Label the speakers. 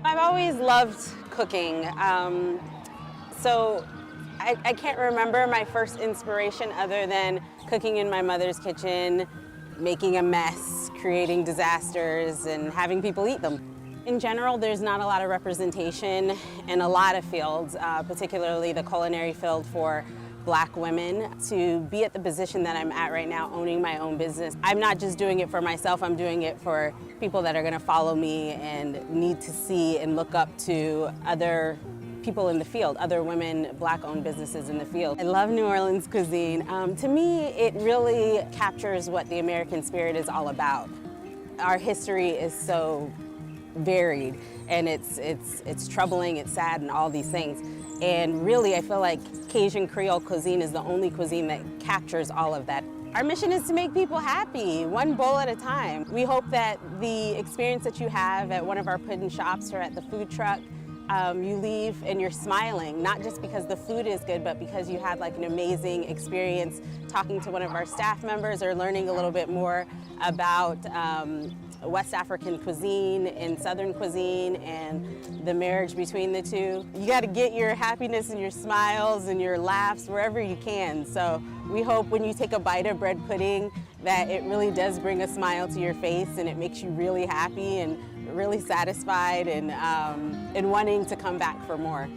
Speaker 1: I've always loved cooking. So I can't remember my first inspiration other than cooking in my mother's kitchen, making a mess, creating disasters, and having people eat them. In general, there's not a lot of representation in a lot of fields, particularly the culinary field for Black women. To be at the position that I'm at right now, owning my own business, I'm not just doing it for myself, I'm doing it for people that are gonna follow me and need to see and look up to other people in the field, other women, Black-owned businesses in the field. I love New Orleans cuisine. To me, it really captures what the American spirit is all about. Our history is so varied, and it's troubling, it's sad, and all these things. And really, I feel like Cajun Creole cuisine is the only cuisine that captures all of that. Our mission is to make people happy, one bowl at a time. We hope that the experience that you have at one of our Puddin shops or at the food truck, you leave and you're smiling, not just because the food is good, but because you had like an amazing experience talking to one of our staff members or learning a little bit more about West African cuisine and Southern cuisine and the marriage between the two. You got to get your happiness and your smiles and your laughs wherever you can. So we hope when you take a bite of bread pudding that it really does bring a smile to your face and it makes you really happy and really satisfied and wanting to come back for more.